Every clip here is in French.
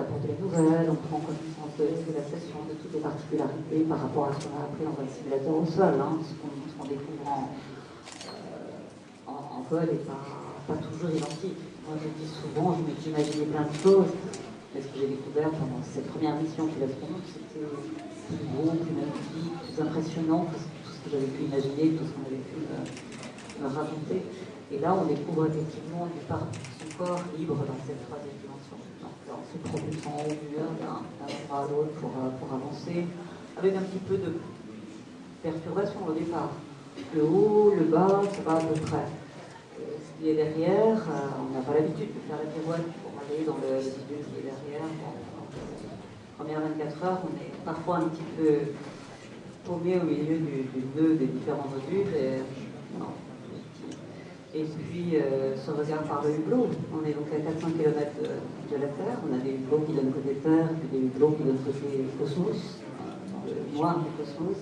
s'apporte des nouvelles, on prend connaissance de la station, de toutes les particularités par rapport à ce qu'on a appris dans un simulateur au sol. Hein, ce qu'on découvre en vol n'est pas toujours identique. Moi, je dis souvent, je m'imaginais plein de choses, mais ce que j'ai découvert pendant cette première mission qui laisse compte, c'était plus beau, plus magnifique, plus impressionnant que tout ce que j'avais pu imaginer, tout ce qu'on avait pu me raconter. Et là, on découvre effectivement une part de son corps libre dans cette troisième dimension. Donc, en se propulsant au mur d'un endroit à l'autre pour avancer, avec un petit peu de perturbation au départ. Le haut, le bas, ça va à peu près. Ce qui est derrière, on n'a pas l'habitude de faire la pirouette pour aller dans le bidule qui est derrière. Bon, les premières 24 heures, on est parfois un petit peu paumé au milieu du nœud des différents modules. Et puis, ce regard par le hublot. On est donc à 400 km de la Terre. On a des hublots qui donnent côté Terre, puis des hublots qui donnent côté cosmos, dans le noir du cosmos.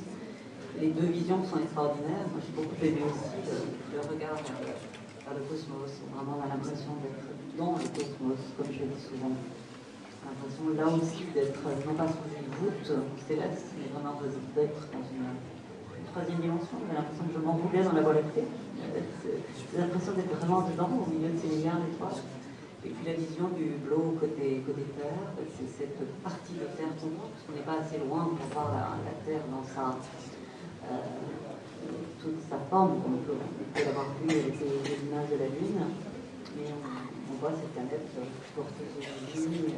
Les deux visions sont extraordinaires. Moi, j'ai beaucoup aimé aussi le regard vers le cosmos. Vraiment, on a l'impression d'être dans le cosmos, comme je le dis souvent. L'impression là aussi d'être non pas sous une voûte céleste, mais vraiment d'être dans une troisième dimension. J'ai l'impression que je m'enroulais dans la Voie lactée. J'ai l'impression d'être vraiment dedans, au milieu de ces milliards d'étoiles. Et puis la vision du hublot côté Terre, c'est cette partie de Terre qu'on voit, parce qu'on n'est pas assez loin pour voir la Terre dans toute sa forme, comme on peut l'avoir vu avec les images de la Lune. Mais on voit cette planète porteuse de vie,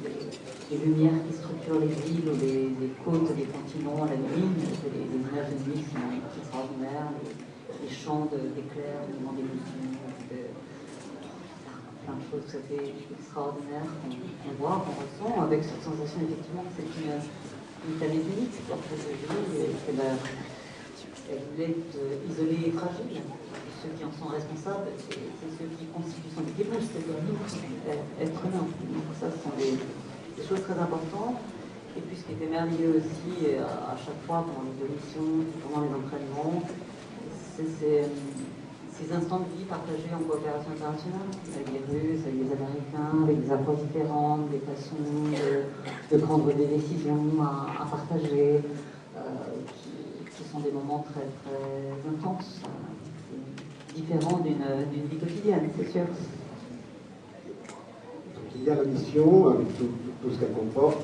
avec les lumières qui structurent les villes ou les côtes des continents la nuit. Les images de nuit sont extraordinaires, les champs d'éclairs, le mouvement des lumières, plein de choses tout à fait extraordinaires qu'on voit, qu'on ressent, avec cette sensation effectivement que c'est une planète unique, elle est isolée et fragile. Ceux qui en sont responsables, c'est ceux qui constituent son équipage, c'est-à-dire nous, êtres humains. Donc ça, ce sont des choses très importantes. Et puis ce qui était merveilleux aussi, à chaque fois, pendant les missions, pendant les entraînements, c'est ces instants de vie partagés en coopération internationale, avec les Russes, avec les Américains, avec des approches différentes, des façons de prendre des décisions à partager, qui sont des moments très, très intenses, différents d'une vie quotidienne, c'est sûr. Donc, il y a la mission, avec tout ce qu'elle comporte,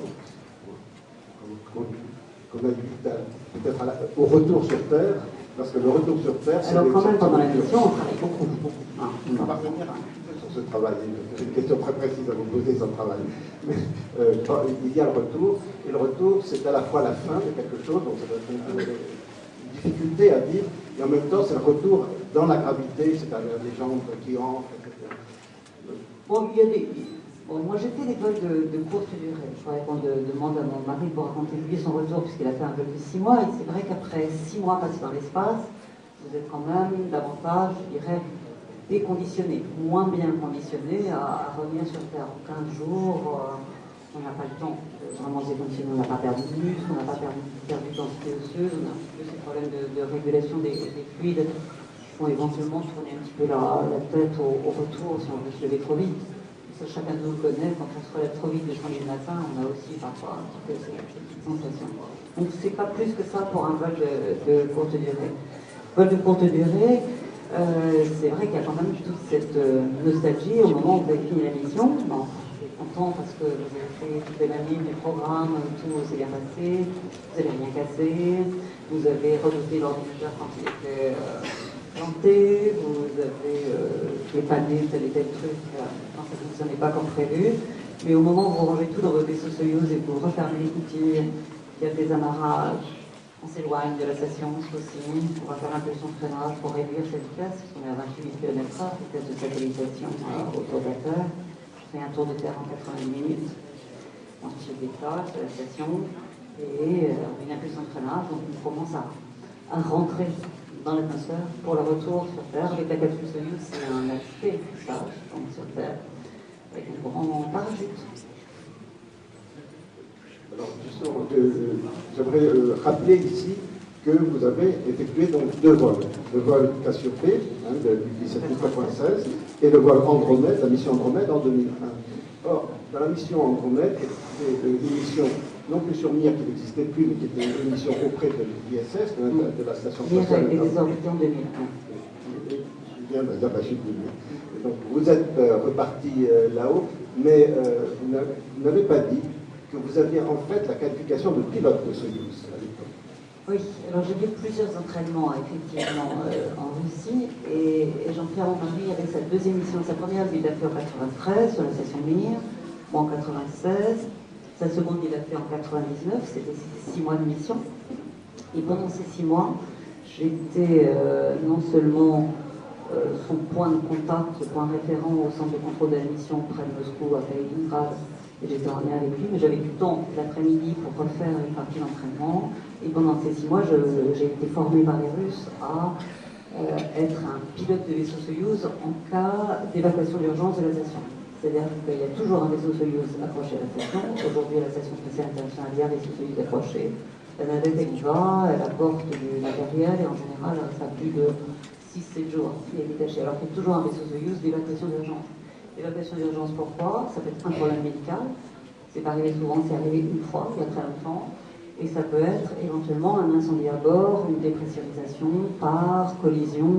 qu'on a vu peut-être au retour sur Terre. Parce que le retour sur Terre, c'est... Alors quand même, pendant la mission, on travaille beaucoup. On va revenir un petit peu sur ce travail. J'ai une question très précise à vous poser sur le travail. Mais il y a le retour, et le retour, c'est à la fois la fin de quelque chose, donc ça doit être une difficulté à dire, et en même temps, c'est le retour dans la gravité, c'est-à-dire des jambes qui entrent, etc. Bon, il y a des... Bon, moi j'ai fait des vols de courte durée. Il faudrait qu'on demande à mon mari pour raconter lui son retour, puisqu'il a fait un peu plus de 6 mois. Et c'est vrai qu'après 6 mois passés dans l'espace, vous êtes quand même davantage, je dirais, déconditionné, moins bien conditionné à revenir sur Terre. En 15 jours, on n'a pas le temps de vraiment se déconditionner. On n'a pas perdu de muscle, on n'a pas perdu de densité osseuse, on a un petit peu ces problèmes de régulation des fluides qui font éventuellement tourner un petit peu la tête au retour si on veut se lever trop vite. Ça, chacun de nous le connaît, quand on se relève trop vite le samedi matin, on a aussi parfois un petit peu cette petite sensation. Donc c'est pas plus que ça pour un vol de courte durée. Vol de courte durée, c'est vrai qu'il y a quand même toute cette nostalgie au moment où vous avez fini la mission. Bon, je suis content parce que vous avez fait toute la ligne du programme, tout s'est bien passé, vous n'avez rien cassé, vous avez rebooté l'ordinateur quand il était planté, vous avez dépanné tel et tel truc quand ça ne fonctionnait pas comme prévu. Mais au moment où vous rangez tout dans votre vaisseau Soyouz et que vous refermez les coutures, il y a des amarrages, on s'éloigne de la station, on va faire un peu son freinage pour réduire cette vitesse, parce qu'on est à 28 km/h, vitesse de satellisation autour de la Terre. Je fais un tour de Terre en 90 minutes, ensuite je décolle sur la station, et une impulsion de freinage, donc on commence à rentrer dans l'atmosphère pour le retour sur Terre. Avec la capsule Soyouz, c'est un atterrissage sur Terre, avec un grand parachute. Alors, justement, j'aimerais rappeler ici que vous avez effectué donc 2 vols. Le vol Cassiopée, du 17 août 1996, et le vol Andromède, la mission Andromède en 2001. Or, dans la mission Andromède, qui était une mission non plus sur Mir, qui n'existait plus, mais qui était une mission auprès de l'ISS, de la station spatiale. Mir a été désorbité en 2000. Je viens d'Apache de Mir. Donc vous êtes reparti là-haut, mais vous n'avez pas dit que vous aviez en fait la qualification de pilote de Soyouz à l'époque. Oui, alors j'ai fait plusieurs entraînements effectivement en Russie et Jean-Pierre Montmarly avec sa deuxième mission, sa première il l'a fait en 93 sur la station Mir, moi en 96, sa seconde il l'a fait en 99, c'était 6 mois de mission. Et pendant ces 6 mois, j'étais non seulement son point de contact, point référent au centre de contrôle de la mission près de Moscou, à Kaliningrad, et j'étais en lien avec lui, mais j'avais du temps l'après-midi pour refaire une partie d'entraînement. Et pendant ces 6 mois, j'ai été formé par les Russes à être un pilote de vaisseau Soyouz en cas d'évacuation d'urgence de la station. C'est-à-dire qu'il y a toujours un vaisseau Soyouz accroché à la station. Aujourd'hui, à la station spatiale internationale, il y a un vaisseau Soyouz accroché. La navette, elle y va, elle apporte du matériel, et en général, elle reste à plus de 6-7 jours. Il est détaché. Alors qu'il y a toujours un vaisseau Soyouz d'évacuation d'urgence. L'évacuation d'urgence, pourquoi? Ça peut être un problème médical. C'est pas arrivé souvent, c'est arrivé une fois, il y a très longtemps. Et ça peut être éventuellement un incendie à bord, une dépressurisation par collision,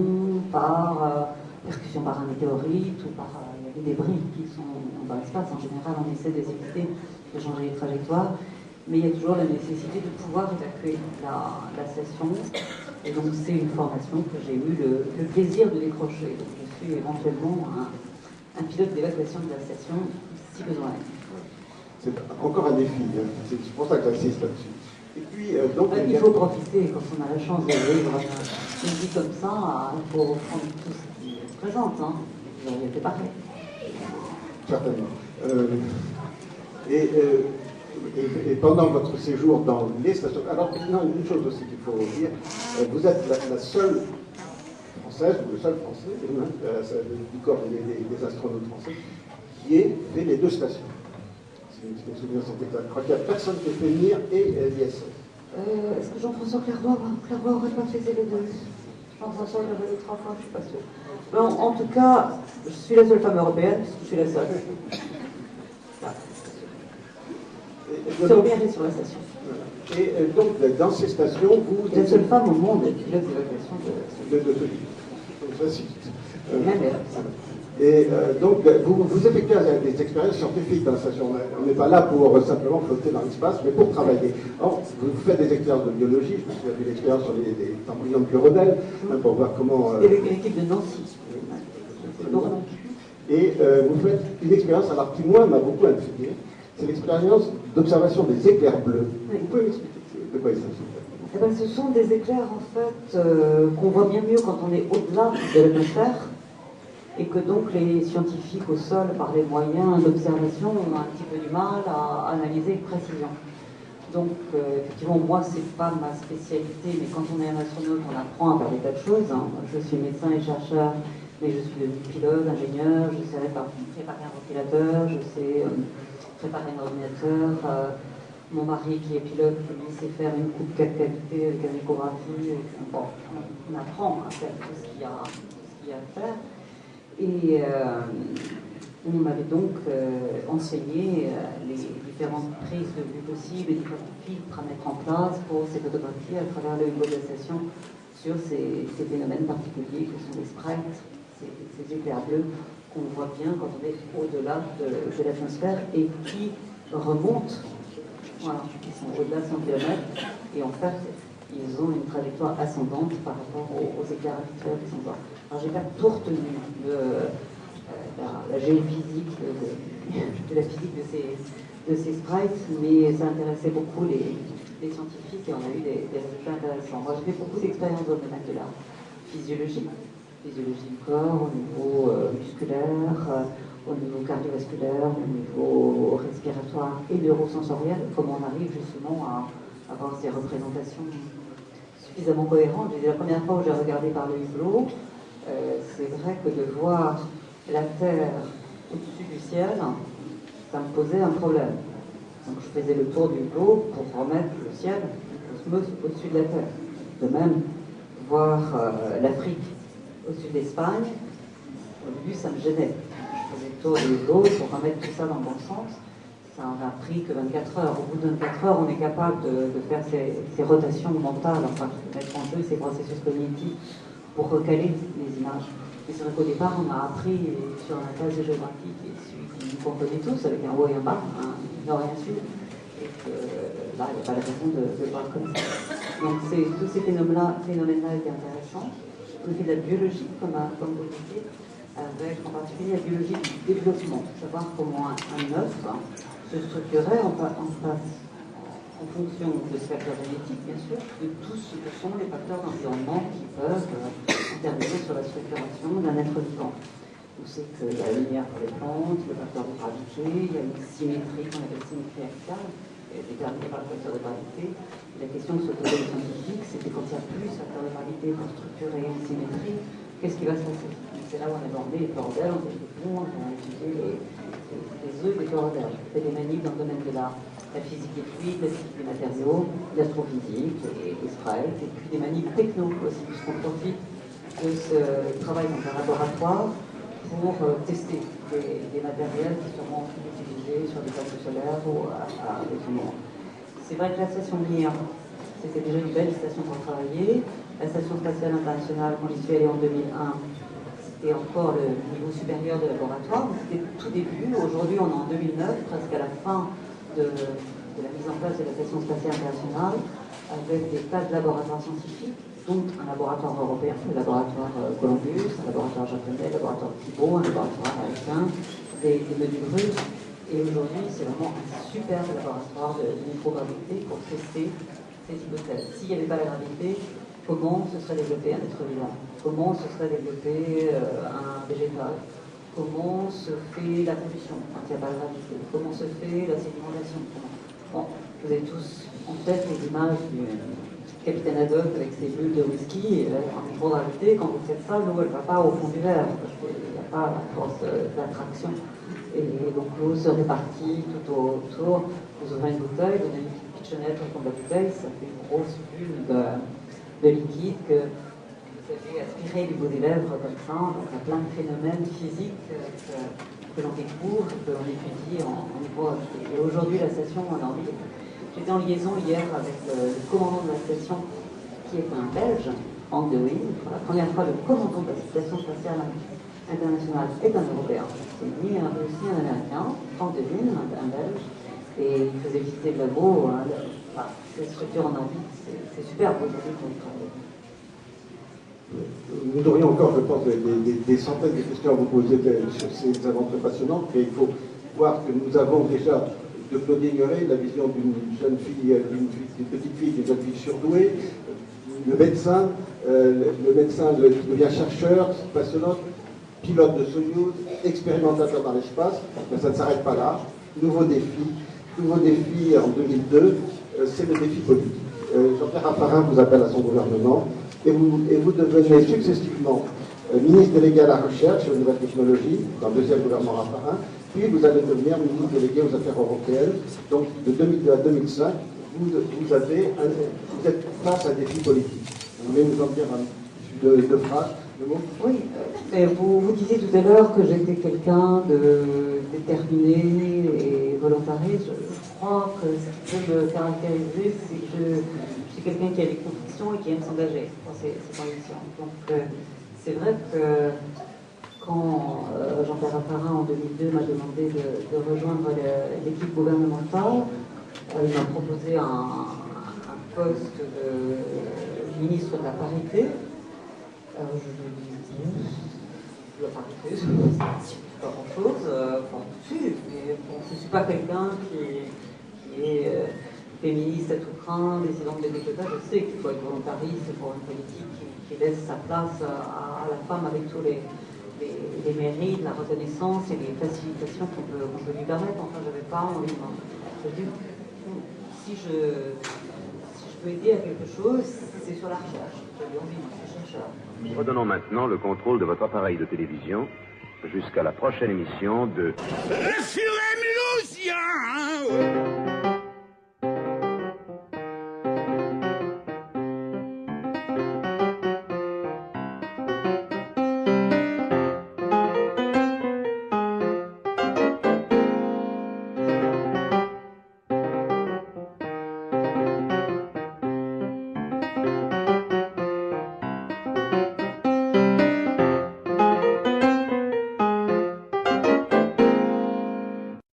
par percussion par un météorite ou par des débris qui sont dans l'espace. En général, on essaie de les éviter, de changer les trajectoires. Mais il y a toujours la nécessité de pouvoir évacuer la station. Et donc c'est une formation que j'ai eu le plaisir de décrocher. Donc je suis éventuellement un pilote d'évacuation de la station si besoin est. C'est encore un défi, hein. C'est pour ça que j'insiste là-dessus. Et puis, donc, il faut profiter quand on a la chance de vivre une vie comme ça, il faut prendre tout ce qui se présente. Hein. Vous auriez été pareil. Certainement. Et pendant votre séjour dans les stations... Alors, non, une chose aussi qu'il faut dire, vous êtes la seule française, ou le seul français, du corps des astronautes français, qui ait fait les deux stations. Si mes souvenirs sont exacts. Je crois qu'il n'y a personne qui ait fait Mir et l'ISS. Est-ce que Jean-François Clairvoy n'aurait pas fait les deux? Jean-François, il aurait fait 3 fois, je ne suis pas sûre. Bon, en tout cas, je suis la seule femme européenne, puisque je suis la seule. Sur la station. Et donc, dans ces stations, vous... La seule femme au monde est pilote d'évacuation de Soyouz. Même Et donc, vous effectuez des expériences scientifiques dans la station. On n'est pas là pour simplement flotter dans l'espace, mais pour travailler. Or, vous faites des expériences de biologie, je me souviens d'une expérience sur les embryons de Burodel, pour voir comment... Et avec l'équipe de Nancy. Et vous faites une expérience, alors qui, moi, m'a beaucoup intrigué, c'est l'expérience d'observation des éclairs bleus. Oui. Vous pouvez m'expliquer de quoi il s'agit? Eh ben, ce sont des éclairs, en fait, qu'on voit bien mieux quand on est au-delà de l'atmosphère, et que donc les scientifiques au sol, par les moyens d'observation, ont un petit peu du mal à analyser avec précision. Donc, effectivement, moi, c'est pas ma spécialité, mais quand on est un astronaute, on apprend à faire des tas de choses. Hein. Je suis médecin et chercheur, mais je suis devenu pilote, ingénieur, je sais préparer un ventilateur, je sais préparer un ordinateur. Mon mari, qui est pilote, lui, sait faire une coupe 4 qualité avec une échographie. Bon, on apprend à faire tout ce qu'il y a à faire. Et on m'avait donc enseigné les différentes prises de vue possibles, les différents filtres à mettre en place pour ces photographies à travers le hublot de la station sur ces phénomènes particuliers que sont les sprites, ces éclairs bleus qu'on voit bien quand on est au-delà de l'atmosphère et qui remontent, voilà, qui sont au-delà de 100 km, et en fait, ils ont une trajectoire ascendante par rapport aux éclairs habituels qui sont là. Alors, j'ai pas tout retenu la géophysique, de la physique de ces sprites, mais ça intéressait beaucoup les scientifiques et on a eu des résultats intéressants. Moi, j'ai fait beaucoup d'expériences dans le domaine de la physiologie du corps, au niveau musculaire, au niveau cardiovasculaire, au niveau respiratoire et neurosensoriel, comment on arrive justement à avoir ces représentations suffisamment cohérentes. La première fois où j'ai regardé par le hublot, c'est vrai que de voir la Terre au-dessus du ciel, ça me posait un problème. Donc je faisais le tour du hublot pour remettre le ciel, le cosmos, au-dessus de la Terre. De même, voir l'Afrique au-dessus de l'Espagne, au début ça me gênait. faisait le tour des lots pour remettre tout ça dans le bon sens. Ça n'a pris que 24 heures. Au bout de 24 heures, on est capable de faire ces rotations mentales, enfin, de mettre en jeu ces processus cognitifs pour recaler les images. Et c'est vrai qu'au départ, on a appris sur un atlas de géographie qui est celui qu'on connaît tous, avec un haut et un bas, un nord et un sud. Et que là, il n'y a pas la façon de le voir comme ça. Donc tous ces phénomènes-là étaient intéressants. On a fait de la biologie, comme vous le disiez, avec en particulier la biologie du développement, savoir comment un œuf se structurait en fonction de ce facteur génétique, bien sûr, de tout ce que sont les facteurs d'environnement qui peuvent intervenir sur la structuration d'un être vivant. On sait qu'il y a la lumière pour les plantes, le facteur de gravité, il y a une symétrie qu'on appelle symétrie axiale, déterminée par le facteur de gravité. Et la question que se posaient les scientifiques, c'était quand il y a plus de facteur de gravité pour structurer une symétrie, qu'est-ce qui va se passer? C'est là où on a demandé les chlorodermes, on a fait des ponts, on a étudié les œufs des chlorodermes. On fait des manips dans le domaine de la physique des fluides, la physique des matériaux, l'astrophysique, les sprites, et puis des manips techno aussi, puisqu'on profite de ce travail dans un laboratoire pour tester des matériels qui seront utilisés sur des panneaux solaires ou à des fondements. C'est vrai que la station Mir, c'était déjà une belle station pour travailler. La station spatiale internationale, quand j'y suis allée en 2001, c'était encore le niveau supérieur de laboratoire, c'était tout début. Aujourd'hui, on est en 2009, presque à la fin de la mise en place de la Station spatiale internationale, avec des tas de laboratoires scientifiques, dont un laboratoire européen, le laboratoire Columbus, un laboratoire japonais, un laboratoire Thibault, un laboratoire américain, des modules russes. Et aujourd'hui, c'est vraiment un super laboratoire de microgravité pour tester ces hypothèses. S'il n'y avait pas la gravité, comment se serait développé un être vivant? Comment se serait développé un végétal? Comment se fait la combustion quand il n'y a pas de gravité? Comment se fait la sédimentation? Bon, vous avez tous en tête les images du capitaine Haddock avec ses bulles de whisky en microgravité. Quand vous faites ça, l'eau elle ne va pas au fond du verre parce qu'il n'y a pas la force d'attraction. Et donc l'eau se répartit tout autour. Vous ouvrez une bouteille, vous donnez une petite pitchonnette au fond de la bouteille, ça fait une grosse bulle de liquide que vous avez aspiré du bout des lèvres comme ça. Donc il y a plein de phénomènes physiques que l'on découvre, que l'on étudie en microgravité. Et aujourd'hui, la station, j'étais en liaison hier avec le commandant de la station, qui est un Belge, Franck de Wien. Pour la première fois, le commandant de la station spatiale internationale est un Européen. C'est ni un Russe ni un Américain, Franck de Wien, un Belge. Et il faisait visiter le labo, ces structures en orbite. C'est superbe aujourd'hui pour y travailler. Nous aurions encore, je pense, des centaines de questions à vous poser sur ces aventures passionnantes, mais il faut voir que nous avons déjà de Claude Ignoret la vision d'une jeune fille, d'une petite fille, d'une jeune fille surdouée, le médecin qui devient chercheur, passionnant, pilote de Soyouz, expérimentateur dans l'espace, mais ça ne s'arrête pas là. Nouveau défi en 2002, c'est le défi politique. Jean-Pierre Raffarin vous appelle à son gouvernement. Et vous devenez successivement ministre délégué à la recherche et aux nouvelles technologies dans le deuxième gouvernement Raffarin, puis vous allez devenir ministre délégué aux affaires européennes. Donc de 2002 à 2005, vous êtes face à un défi politique. Vous voulez nous en dire deux phrases, deux mots? Oui, vous disiez tout à l'heure que j'étais quelqu'un de déterminé et volontariste. Je crois que ce qui peut me caractériser, c'est que je suis quelqu'un qui a des convictions et qui aime s'engager dans ses convictions. Donc c'est vrai que quand Jean-Pierre Raffarin en 2002 m'a demandé de rejoindre l'équipe gouvernementale, il m'a proposé un poste de ministre de la parité. Je lui ai dit, la parité, c'est pas grand-chose. Mais bon, je ne suis pas quelqu'un qui est féministe à tout craint, décidant de décotage. Je sais qu'il faut être volontariste pour une politique qui laisse sa place à la femme avec tous les mérites, la reconnaissance et les facilitations qu'on peut lui permettre. Enfin, je n'avais pas envie. Je dis, si je peux aider à quelque chose, c'est sur la recherche. J'avais envie, moi, je suis chercheur. Nous redonnons maintenant le contrôle de votre appareil de télévision jusqu'à la prochaine émission de...